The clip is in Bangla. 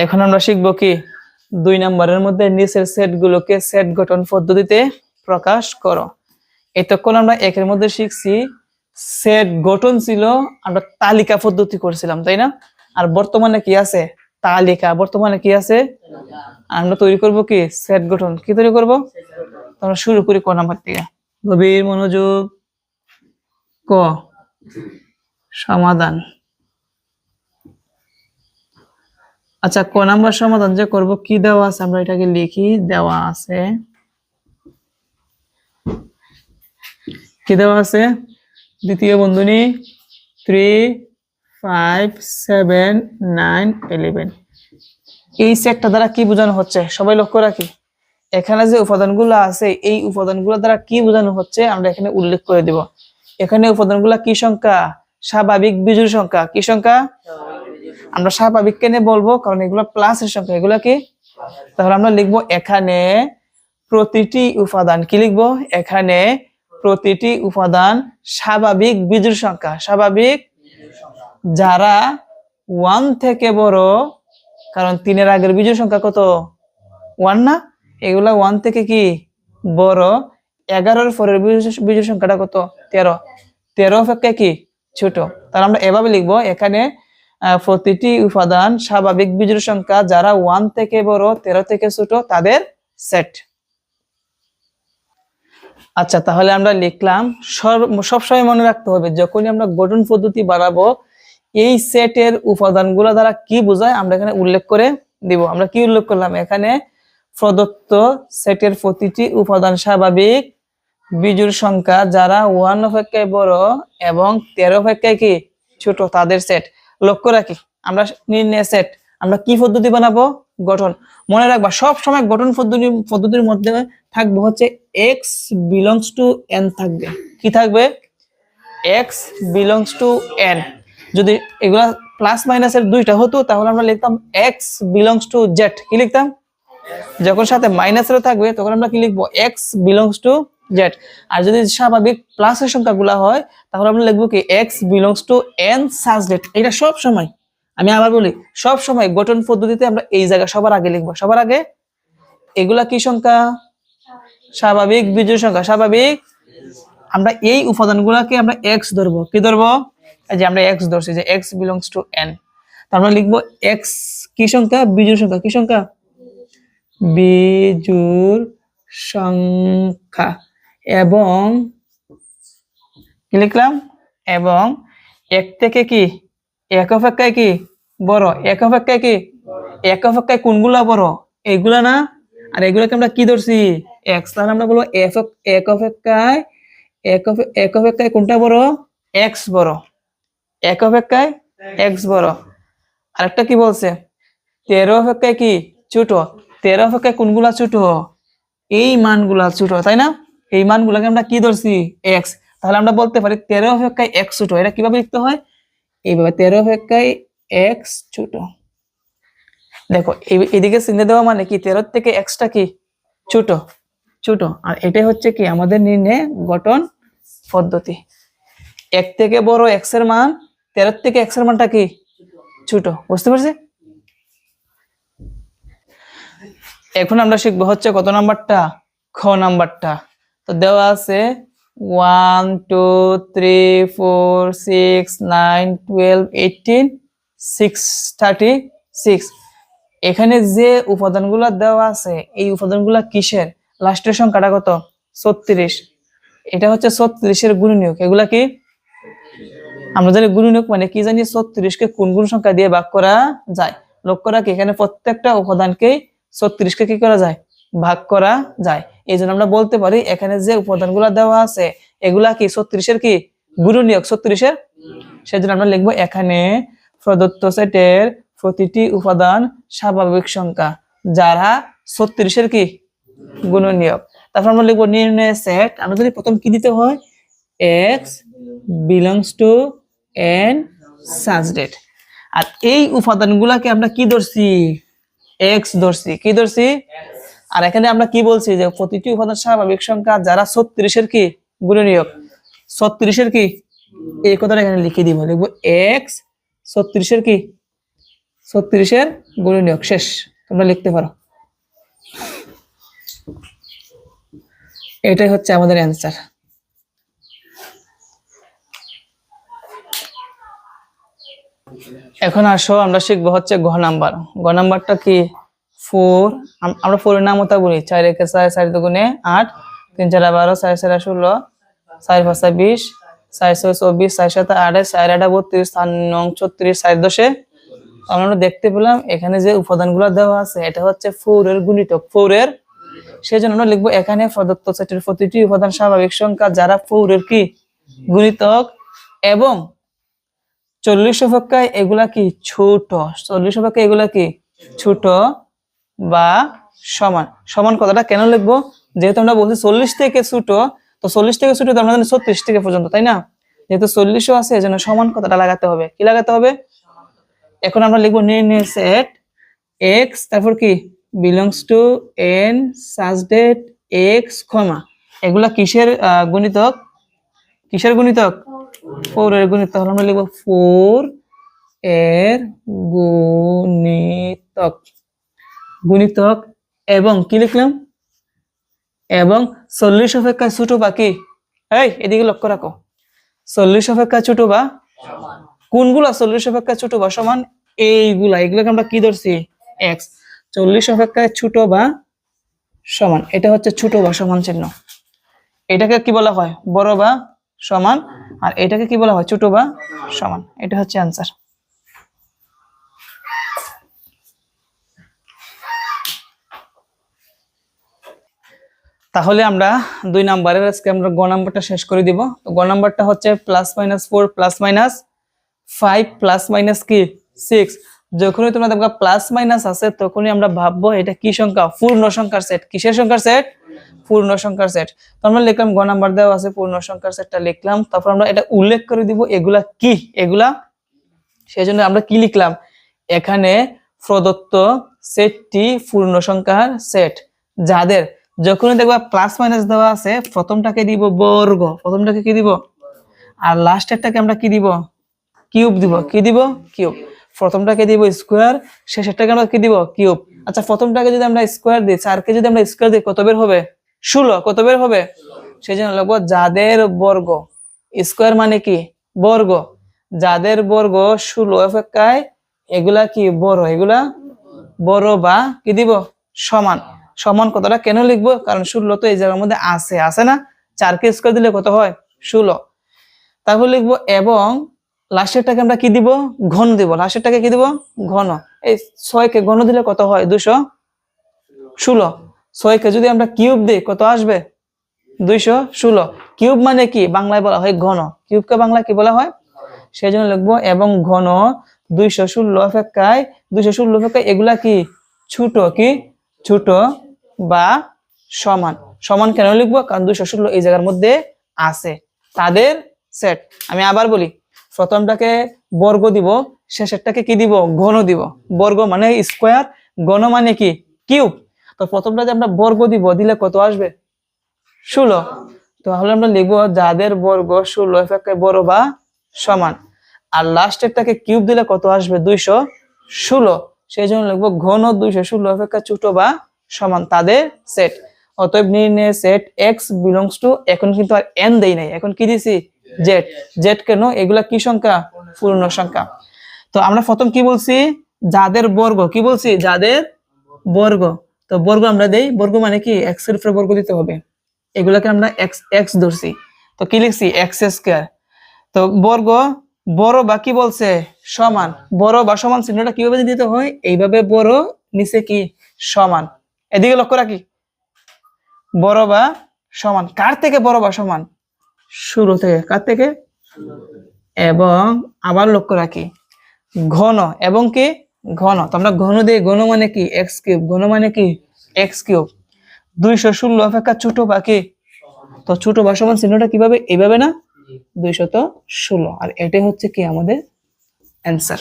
এখন আমরা শিখবো কি 2 নম্বরের মধ্যে নিচের সেটগুলোকে সেট গঠন পদ্ধতিতে প্রকাশ করো। এতক্ষণ আমরা একের মধ্যে শিখছি সেট গঠন ছিল, আমরা তালিকা পদ্ধতি করছিলাম, তাই না? আর বর্তমানে কি আছে? তালিকা। বর্তমানে কি আছে? আমরা তৈরি করব কি সেট গঠন। কি তৈরি করব? আমরা শুরু করি ক নাম্বার থেকে। গভীর মনোযোগ। ক সমাধান। আচ্ছা, ক নাম্বার সমাধান যে করব কি দেওয়া আছে আমরা এটাকে লিখি। দেওয়া আছে কি দেওয়া আছে? দ্বিতীয় বন্ধনী 3 5 7 9 11। এই সেটটা দ্বারা কি বোঝানো হচ্ছে সবাই লক্ষ্য রাখি। এখানে যে উপাদানগুলো আছে এই উপাদানগুলো দ্বারা কি বোঝানো হচ্ছে আমরা এখানে উল্লেখ করে দিব। এখানে উপাদানগুলো কি সংখ্যা? স্বাভাবিক বিজোড় সংখ্যা। কি সংখ্যা? আমরা স্বাভাবিক কেন বলবো? কারণ এগুলো প্লাসের সংখ্যা। এগুলো কি? তাহলে আমরা লিখবো এখানে প্রতিটি উপাদান। কি লিখবো? এখানে প্রতিটি উপাদান স্বাভাবিক বিজোড় সংখ্যা। স্বাভাবিক যারা 1 থেকে বড়, কারণ 3 এর আগের বিজোড় সংখ্যা কত? 1 না? এগুলা 1 থেকে কি বড়। 11 এর পরের বিজোড় সংখ্যাটা কত? 13। 13 অপেক্ষা কি ছোট। তাহলে আমরা এভাবে লিখবো এখানে প্রতিটি উপাদান স্বাভাবিক বিজোড় সংখ্যা যারা 1 থেকে বড় 13 থেকে ছোট তাদের সেট। আচ্ছা, তাহলে আমরা লিখলাম সবসময় মনে রাখতে হবে যখনই আমরা গঠন পদ্ধতি বানাবো এই সেটের উপাদানগুলো দ্বারা কি বোঝায় আমরা এখানে উল্লেখ করে দিব। আমরা কি উল্লেখ করলাম? এখানে প্রদত্ত সেটের প্রতিটি উপাদান স্বাভাবিক বিজোড় সংখ্যা যারা 1 অপেক্ষায় বড় এবং 13 অপেক্ষায় কি ছোট তাদের সেট। লক্ষ্য রাখি আমরা নির্ণয় সেট আমরা কি পদ্ধতি বানাবো? গঠন। মনে রাখবা সব সময় গঠন পদ্ধতির মধ্যে থাকবে হচ্ছে x belongs to n থাকবে। কি থাকবে? x belongs to n। যদি এগুলা প্লাস মাইনাসের দুইটা হতো তাহলে আমরা লিখতাম x belongs to z। কি লিখতাম? যখন সাথে মাইনাসের থাকবে তখন আমরা কি লিখবো? x belongs to z। আর যদি স্বাভাবিক প্লাসের সংখ্যাগুলো হয় তাহলে আমরা লিখবো কি x belongs to n such that। এটা সব সময়, আমি আবার বলি, সব সময় গঠন পদ্ধতিতে আমরা এই জায়গা সবার আগে লিখবো। সবার আগে এগুলা কি সংখ্যা? স্বাভাবিক বিজোড় সংখ্যা। স্বাভাবিক আমরা এই উপাদানগুলোকে আমরা x ধরবো। কি ধরবো? এই যে আমরা x ধরছি যে x belongs to n। তার আমরা লিখবো x কি সংখ্যা? বিজোড় সংখ্যা। কি সংখ্যা? বিজোড় সংখ্যা। এবং কি লিখলাম? এবং এক থেকে কি এক অপেক্ষায় কি বড়। এক অপেক্ষায় কি এক অপেক্ষায় কোনগুলা বড়? এগুলা না? আর এগুলাকে আমরা কি ধরছি? x। তাহলে আমরা বলবো এক অপেক্ষায় কোনটা বড়? x বড়। এক অপেক্ষায় x বড়। আরেকটা কি বলছে? 13 অপেক্ষায় কি ছোট। 13 অপেক্ষায় কোনগুলা ছোট? এই মানগুলা ছোট, তাই না? এই মানগুলাকে আমরা কি ধরছি? x। তাহলে আমরা বলতে পারি 13 অপেক্ষায় x ছোট। এটা কিভাবে লিখতে হয়? এইভাবে 13 অপেক্ষায় x ছোট। দেখো এদিকে চিহ্ন দেওয়া মানে কি 13 থেকে x টা কি ছোট। ছোট। আর এটাই হচ্ছে কি আমাদের নির্ণয় গঠন পদ্ধতি। এক থেকে বড় x এর মান, 13 থেকে x এর মানটা কি ছোট। বুঝতে পারছি? এখন আমরা শিখবো হচ্ছে কত নাম্বারটা? খ নাম্বারটা। তো দেওয়া আছে 1 2 3 4 6 9 12 18 636। এখানে যে উপাদানগুলো দেওয়া আছে এই উপাদানগুলো কিসের? লাস্টের সংখ্যাটা কত? 36। এটা হচ্ছে 36 এর গুণনীয়ক। এগুলা কি? আমরা জানি গুণনীয়ক মানে কি জানি? 36 কে কোন কোন সংখ্যা দিয়ে ভাগ করা যায়। লক্ষ্য রাখি এখানে প্রত্যেকটা উপাদানকে 36 কে কি করা যায়? ভাগ করা যায়। এই জন্য আমরা বলতে পারি এখানে যে উপাদানগুলো দেওয়া আছে এগুলা কি 36 এর কি গুণনীয়ক। 36 এর। সেজন্য আমরা লিখবো এখানে প্রদত্ত সেটের প্রতিটি উপাদান স্বাভাবিক সংখ্যা যারা 36 এর কি গুণনীয়ক। তারপর আমরা লিখবো নির্ণয় সেট। আমরা যদি প্রথম কি দিতে হয়? x belongs to n such that। আর এই উপাদানগুলোকে আমরা কি ধরছি? x ধরছি। কি ধরছি? আর এখানে আমরা কি বলছি যে প্রতিটি উপাদান স্বাভাবিক সংখ্যা যারা 36 এর কি গুণনীয়ক। 36 এর কি এই কথাটা এখানে লিখে দিব। লিখবো x 36 এর কি 36-এর গুণনীয়ক। শেষ, তোমরা লিখতে পারো। এটাই হচ্ছে আমাদের অ্যান্সার। এখন আসো আমরা শিখবো হচ্ছে ঘ নাম্বার। ঘ নাম্বারটা কি? 4। আমরা 4 এর নামতা বলি। 4 একে 4, 4 দুগুণে 8, 3 4 12, 4 4 16, 4 5 20, 4 6 24, 4 7 28, 4 8 32, 4 9 34, 4 10। আমরা দেখতে পেলাম এখানে যে উপাদানগুলো দেওয়া আছে এটা হচ্ছে 4 এর গুণিতক, 4 এর। সেজন্য আমরা লিখবো এখানে প্রদত্ত সেটের প্রতিটি উপাদান স্বাভাবিক সংখ্যা যারা 4 এর কি গুণিতক, এবং 40 অপেক্ষায় এগুলা কি ছোট। 40 অপেক্ষায় এগুলা কি ছোট বা সমান। সমান কথাটা কেন লিখবো? যেহেতু আমরা বলছি 40 থেকে ছোট, তো 40 থেকে ছোট তো আমরা জানি 36 থেকে পর্যন্ত, তাই না? যেহেতু 40ও আছে এজন্য সমান কথাটা লাগাতে হবে। কি লাগাতে হবে? এখন আমরা লিখবো নির্ণয় সেট x, তারপর কি belongs to n such that x, এগুলা কিসের গুণিতক? কিসের গুণিতক? 4 এর গুণিতক। তাহলে আমরা লিখবো 4 এর গুণিতক। গুণিতক এবং কি লিখলাম? এবং 40 অপেক্ষায় ছোট বা কি? এই এদিকে লক্ষ্য রাখো। 40 অপেক্ষায় ছোট বা সমান। কোনগুলা 40 অপেক্ষায় ছোট বা সমান? এইগুলা। এগুলাকে আমরা কি ধরছি? x। 40 অপেক্ষায় ছোট বা সমান, এটা হচ্ছে ছোট বা সমান চিহ্ন। এটাকে কি বলা হয়? বড় বা সমান। আর এটাকে কি বলা হয়? ছোট বা সমান। এটা হচ্ছে অ্যান্সার। তাহলে আমরা 2 নাম্বারের আজকে আমরা গ নাম্বারটা শেষ করে দিব। তো গ নাম্বারটা হচ্ছে +-4 +-5 +- কি 6। যখনই তোমরা দেখবা প্লাস মাইনাস আছে তখনই আমরা ভাববো এটা কি সংখ্যা? পূর্ণ সংখ্যার সেট। কিসের সংখ্যার সেট? পূর্ণ সংখ্যার সেট। তো আমরা লিখলাম গ নাম্বার দেওয়া আছে, পূর্ণ সংখ্যার সেটটা লিখলাম। তারপর আমরা এটা উল্লেখ করে দিব এগুলা কি, এগুলা। সেজন্য আমরা কি লিখলাম? এখানে প্রদত্ত সেটটি পূর্ণ সংখ্যার সেট যাদের যখনই দেখবা প্লাস মাইনাস দেওয়া আছে প্রথমটাকে দিব বর্গ, প্রথমটাকে কি দিব, আর লাস্টেরটাকে আমরা কি দিব? কিউব দিব। কি দিব? কিউব। প্রথমটাকে দিব স্কোয়ার, শেষেরটাকে আমরা কি দিব? কিউব। আচ্ছা, প্রথমটাকে যদি আমরা স্কোয়ার দিই, 4কে যদি আমরা স্কোয়ার দিই কত বের হবে? 16। কত বের হবে? সেজন্য লিখবো যাদের বর্গ। স্কোয়ার মানে কি? বর্গ। যাদের বর্গ 16 অপেক্ষায় এগুলা কি বড়, এগুলা বড় বা কি দিব? সমান। সমান কথাটা কেন লিখবো? কারণ 16 তো এই জায়গার মধ্যে আছে, আছে না? 4কে স্কোয়ার দিলে কত হয়? 16। তারপর লিখবো এবং লাস্টেরটাকে আমরা কি দিব? ঘন দিব। লাস্টেরটাকে কি দিব? ঘন। এই 6কে ঘন দিলে কত হয়? 216। 6কে যদি আমরা কিউব দিই কত আসবে? 216। কিউব মানে কি? বাংলায় বলা হয় ঘন। কিউবকে বাংলায় কি বলা হয়? সেজন্য লিখবো এবং ঘন 216 অপেক্ষায়, 216 অপেক্ষায় এগুলা কি ছোট, কি ছোট বা সমান। সমান কেন লিখবো? কারণ 216 এই জায়গার মধ্যে আছে, তাদের সেট। আমি আবার বলি, প্রথমটাকে বর্গ দিব, শেষেরটাকে কি দিব? ঘন দিব। বর্গ মানে স্কোয়ার, ঘন মানে কি? কিউব। তো প্রথমটা যে আমরা বর্গ দিব, দিলে কত আসবে? 16। তাহলে আমরা লিখবো যাদের বর্গ 16 অপেক্ষায় বড় বা সমান। আর লাস্টেরটাকে কিউব দিলে কত আসবে? 216। সেই জন্য লিখবো ঘন 216 অপেক্ষা ছোট বা সমান, তাদের সেট। অতএব নির্ণয় সেট x বিলংস টু, এখন কিন্তু আর n দেই নাই, এখন কি দিছি? z। z কেন? এগুলা কি সংখ্যা? পূর্ণ সংখ্যা। তো আমরা প্রথম কি বলছি? যাদের বর্গ। কি বলছি? যাদের বর্গ। তো বর্গ আমরা দেই, বর্গ মানে কি? x এর উপরে বর্গ দিতে হবে। এগুলাকে আমরা x ধরছি। তো কি লিখছি? x²। তো বর্গ বড় বা কি বলছে? সমান। বড় বা সমান চিহ্নটা কিভাবে দিতে হয়? এইভাবে বড়, নিচে কি? সমান। এদিকে লক্ষ্য রাখি, বড় বা সমান। কার থেকে বড় বা সমান? শুরু থেকে। কার থেকে? এবং আবার লক্ষ্য রাখি ঘন এবং কি? ঘন। তো আমরা ঘন দিয়ে, ঘন মানে কি? x³। ঘন মানে কি? x³। 216 অপেক্ষা ছোট বা কি? তো ছোট বা সমান চিহ্নটা কিভাবে? এইভাবে না? 216। আর এটাই হচ্ছে কি আমাদের অ্যান্সার।